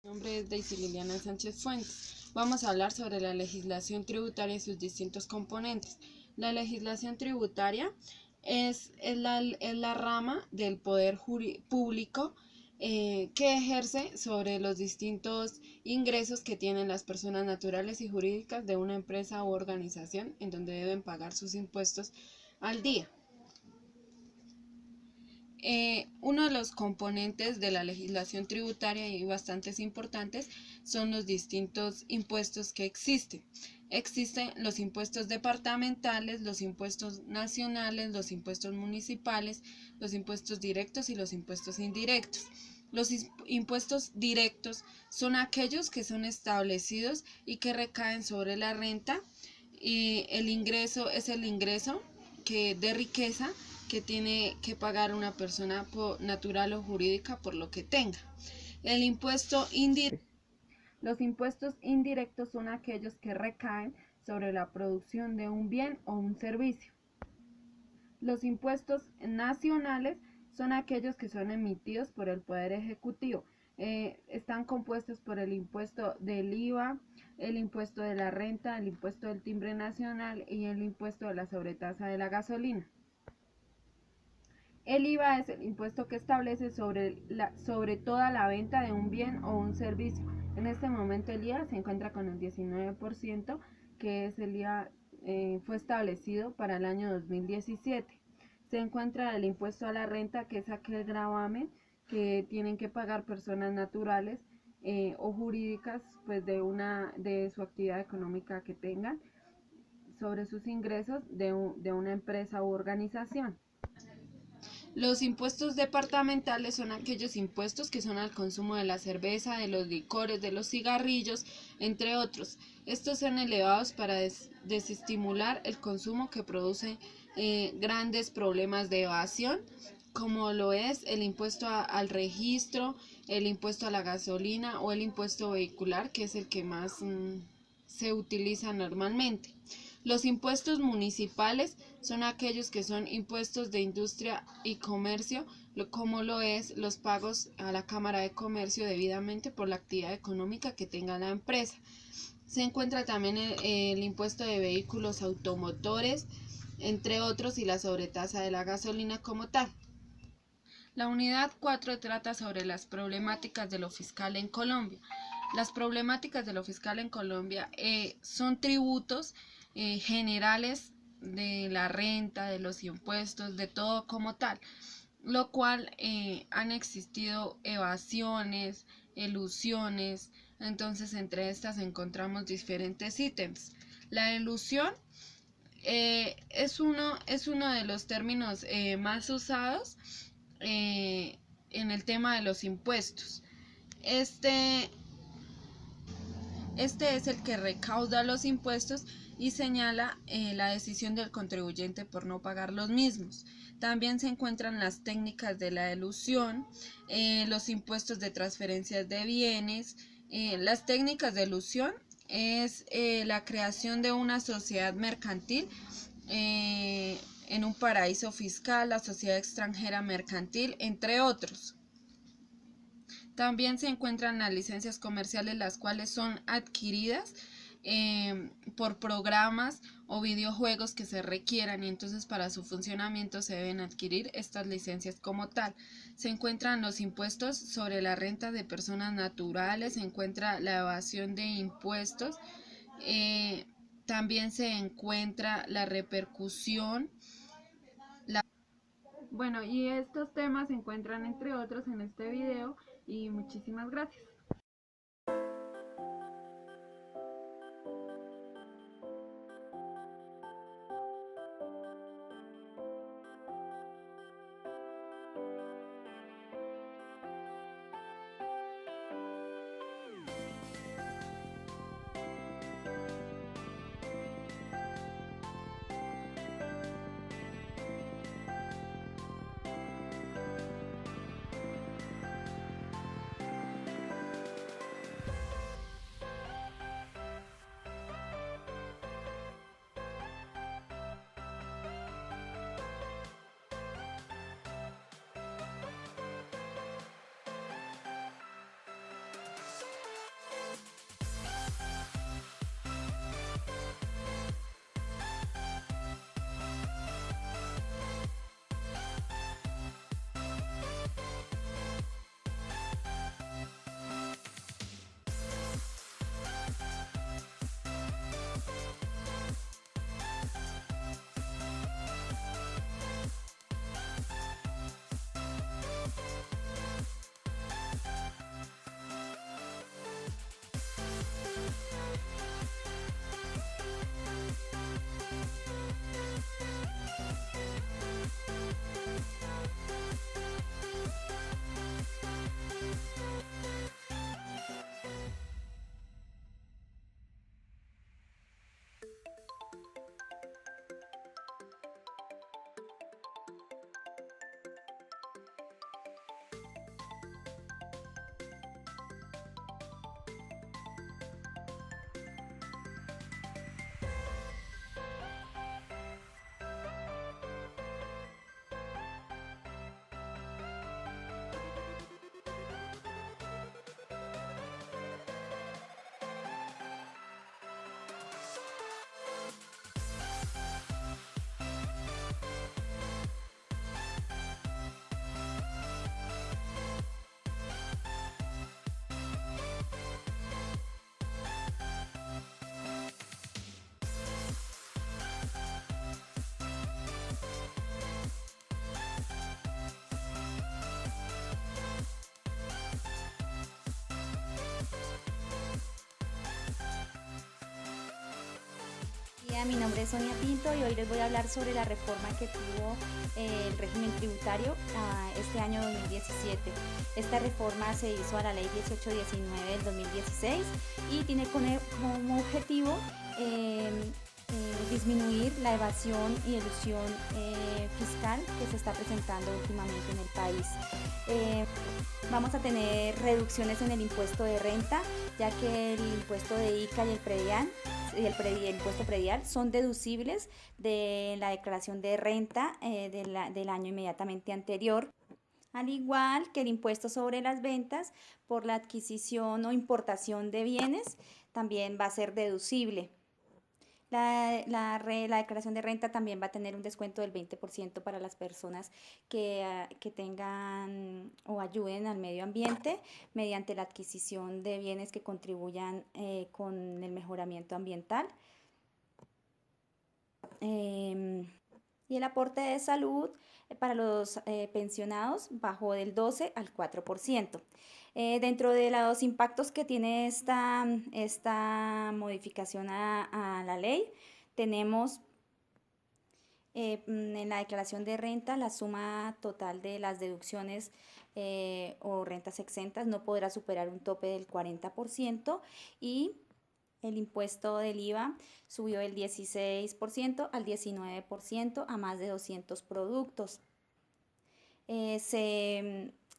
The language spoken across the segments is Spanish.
Mi nombre es Daisy Liliana Sánchez Fuentes. Vamos a hablar sobre la legislación tributaria y sus distintos componentes. La legislación tributaria es la rama del poder público que ejerce sobre los distintos ingresos que tienen las personas naturales y jurídicas de una empresa u organización en donde deben pagar sus impuestos al día. Uno de los componentes de la legislación tributaria y bastantes importantes son los distintos impuestos que existen. Existen los impuestos departamentales, los impuestos nacionales, los impuestos municipales, los impuestos directos y los impuestos indirectos. Los impuestos directos son aquellos que son establecidos y que recaen sobre la renta, y el ingreso es el ingreso de riqueza que tiene que pagar una persona natural o jurídica por lo que tenga. El impuesto indirecto. Los impuestos indirectos son aquellos que recaen sobre la producción de un bien o un servicio. Los impuestos nacionales son aquellos que son emitidos por el Poder Ejecutivo. Están compuestos por el impuesto del IVA, el impuesto de la renta, el impuesto del timbre nacional y el impuesto de la sobretasa de la gasolina. El IVA es el impuesto que establece sobre toda la venta de un bien o un servicio. En este momento el IVA se encuentra con el 19%, que es el IVA fue establecido para el año 2017. Se encuentra el impuesto a la renta, que es aquel gravamen que tienen que pagar personas naturales o jurídicas, pues de su actividad económica que tengan sobre sus ingresos de una empresa u organización. Los impuestos departamentales son aquellos impuestos que son al consumo de la cerveza, de los licores, de los cigarrillos, entre otros. Estos son elevados para desestimular el consumo, que produce grandes problemas de evasión, como lo es el impuesto al registro, el impuesto a la gasolina o el impuesto vehicular, que es el que más se utiliza normalmente. Los impuestos municipales son aquellos que son impuestos de industria y comercio, como lo es los pagos a la Cámara de Comercio debidamente por la actividad económica que tenga la empresa. Se encuentra también el impuesto de vehículos automotores, entre otros, y la sobretasa de la gasolina como tal. La unidad 4 trata sobre las problemáticas de lo fiscal en Colombia. Las problemáticas de lo fiscal en Colombia son tributos generales de la renta, de los impuestos, de todo como tal, lo cual han existido evasiones, elusiones. Entonces entre estas encontramos diferentes ítems. La elusión es uno de los términos más usados en el tema de los impuestos. Este es el que recauda los impuestos y señala la decisión del contribuyente por no pagar los mismos. También se encuentran las técnicas de la elusión, los impuestos de transferencias de bienes. Las técnicas de elusión es la creación de una sociedad mercantil en un paraíso fiscal, la sociedad extranjera mercantil, entre otros. También se encuentran las licencias comerciales, las cuales son adquiridas por programas o videojuegos que se requieran, y entonces para su funcionamiento se deben adquirir estas licencias como tal. Se encuentran los impuestos sobre la renta de personas naturales, se encuentra la evasión de impuestos, también se encuentra la repercusión. Bueno, y estos temas se encuentran entre otros en este video, y muchísimas gracias. Hola, mi nombre es Sonia Pinto y hoy les voy a hablar sobre la reforma que tuvo el régimen tributario este año 2017. Esta reforma se hizo a la ley 1819 del 2016 y tiene como objetivo disminuir la evasión y elusión fiscal que se está presentando últimamente en el país. Vamos a tener reducciones en el impuesto de renta, ya que el impuesto de ICA y el predial el impuesto predial son deducibles de la declaración de renta del año inmediatamente anterior, al igual que el impuesto sobre las ventas por la adquisición o importación de bienes también va a ser deducible. La declaración de renta también va a tener un descuento del 20% para las personas que tengan o ayuden al medio ambiente mediante la adquisición de bienes que contribuyan con el mejoramiento ambiental. Y el aporte de salud para los pensionados bajó del 12 al 4%. Dentro de los impactos que tiene esta modificación a la ley, tenemos en la declaración de renta la suma total de las deducciones o rentas exentas no podrá superar un tope del 40% y el impuesto del IVA subió del 16% al 19% a más de 200 productos.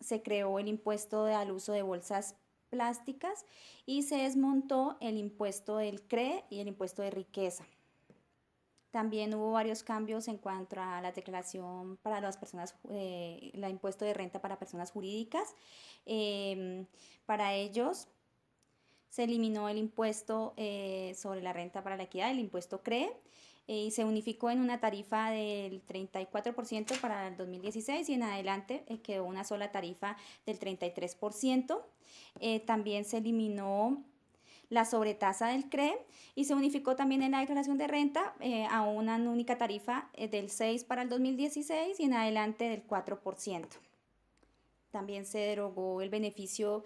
Se creó el impuesto al uso de bolsas plásticas y se desmontó el impuesto del CRE y el impuesto de riqueza. También hubo varios cambios en cuanto a la declaración para las personas, el impuesto de renta para personas jurídicas. Para ellos se eliminó el impuesto sobre la renta para la equidad, el impuesto CRE, y se unificó en una tarifa del 34% para el 2016 y en adelante quedó una sola tarifa del 33%. También se eliminó la sobretasa del CRE y se unificó también en la declaración de renta a una única tarifa del 6% para el 2016 y en adelante del 4%. También se derogó el beneficio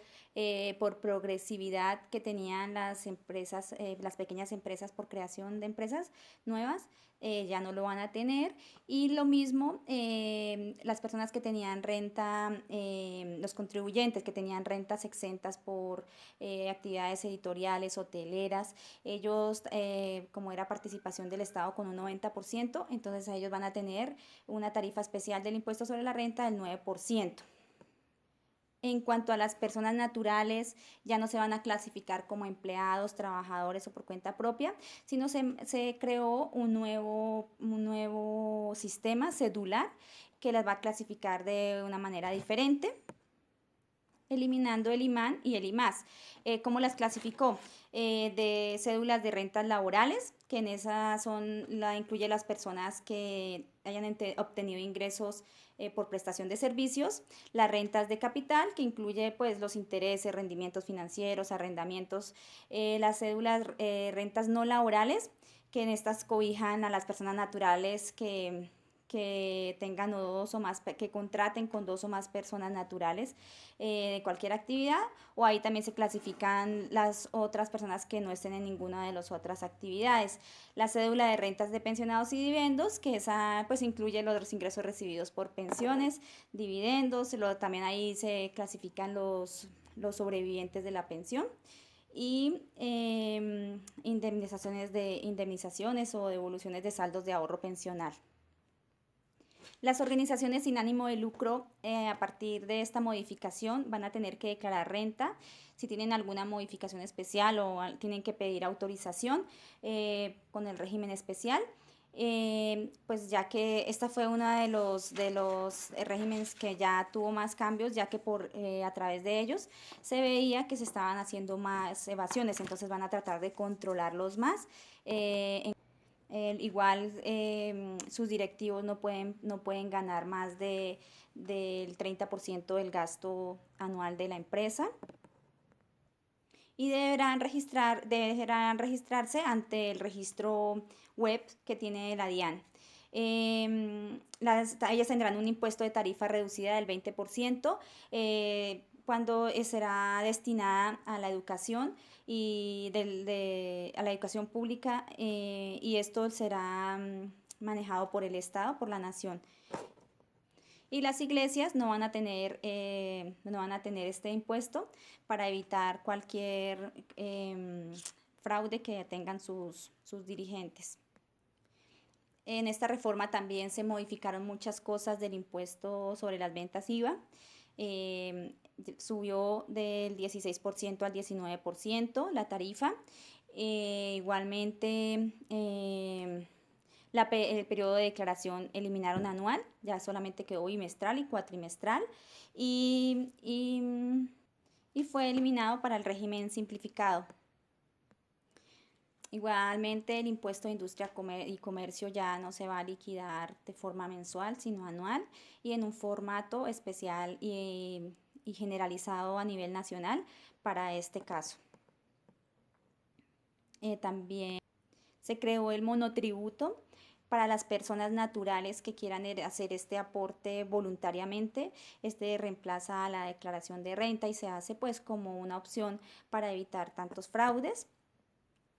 por progresividad que tenían las empresas, las pequeñas empresas por creación de empresas nuevas, ya no lo van a tener. Y lo mismo, las personas que tenían renta, los contribuyentes que tenían rentas exentas por actividades editoriales, hoteleras, ellos, como era participación del Estado con un 90%, entonces ellos van a tener una tarifa especial del impuesto sobre la renta del 9%. En cuanto a las personas naturales, ya no se van a clasificar como empleados, trabajadores o por cuenta propia, sino se creó un nuevo sistema cedular que las va a clasificar de una manera diferente, eliminando el IMAN y el IMAS. ¿Cómo las clasificó? De cédulas de rentas laborales, que en esa incluye las personas que hayan obtenido ingresos por prestación de servicios, las rentas de capital, que incluye pues los intereses, rendimientos financieros, arrendamientos, las cédulas rentas no laborales, que en estas cobijan a las personas naturales que tengan dos o más, que contraten con dos o más personas naturales de cualquier actividad, o ahí también se clasifican las otras personas que no estén en ninguna de las otras actividades. La cédula de rentas de pensionados y dividendos, que esa pues incluye los ingresos recibidos por pensiones, dividendos, también ahí se clasifican los sobrevivientes de la pensión y indemnizaciones o devoluciones de saldos de ahorro pensional. Las organizaciones sin ánimo de lucro, a partir de esta modificación, van a tener que declarar renta. Si tienen alguna modificación especial o tienen que pedir autorización con el régimen especial, pues ya que esta fue uno de los regímenes que ya tuvo más cambios, ya que a través de ellos se veía que se estaban haciendo más evasiones, entonces van a tratar de controlarlos más. Igual sus directivos no pueden ganar más del 30% del gasto anual de la empresa y deberán registrarse ante el registro web que tiene la DIAN. Ellas tendrán un impuesto de tarifa reducida del 20%, cuando será destinada a la educación y a la educación pública, y esto será manejado por el Estado, por la nación. Y las iglesias no van a tener este impuesto para evitar cualquier fraude que tengan sus dirigentes. En esta reforma también se modificaron muchas cosas del impuesto sobre las ventas IVA. Subió del 16% al 19% la tarifa. Igualmente, el periodo de declaración eliminaron anual, ya solamente quedó bimestral y cuatrimestral. Y fue eliminado para el régimen simplificado. Igualmente, el impuesto de industria y comercio ya no se va a liquidar de forma mensual, sino anual y en un formato especial y generalizado a nivel nacional para este caso. También se creó el monotributo para las personas naturales que quieran hacer este aporte voluntariamente. Este reemplaza a la declaración de renta y se hace pues como una opción para evitar tantos fraudes,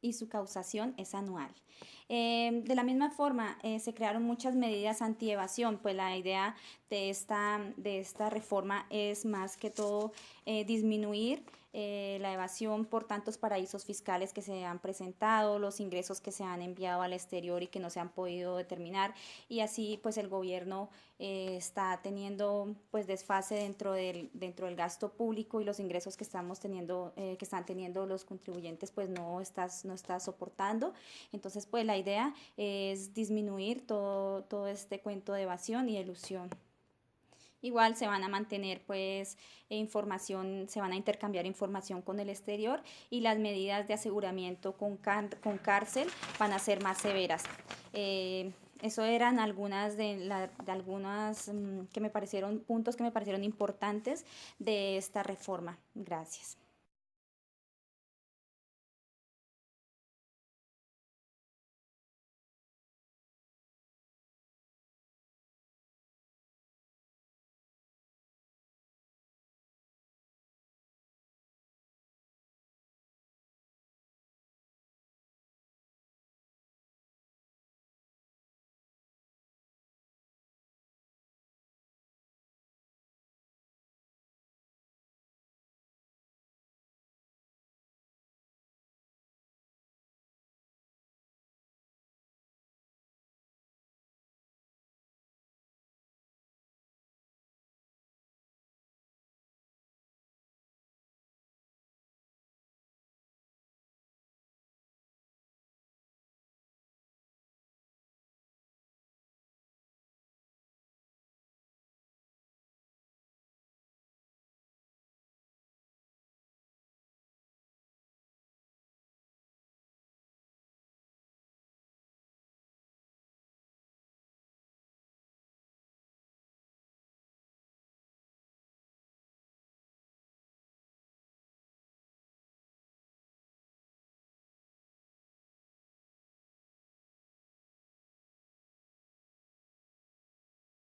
y su causación es anual. De la misma forma, se crearon muchas medidas anti-evasión, pues la idea de esta reforma es más que todo disminuir la evasión por tantos paraísos fiscales que se han presentado, los ingresos que se han enviado al exterior y que no se han podido determinar, y así pues el gobierno está teniendo pues desfase dentro del gasto público, y los ingresos que estamos teniendo, que están teniendo los contribuyentes, pues no está soportando. Entonces pues la idea es disminuir todo este cuento de evasión y elusión. Igual se van a mantener pues se van a intercambiar información con el exterior, y las medidas de aseguramiento con cárcel van a ser más severas. Eso eran algunas puntos que me parecieron importantes de esta reforma. Gracias.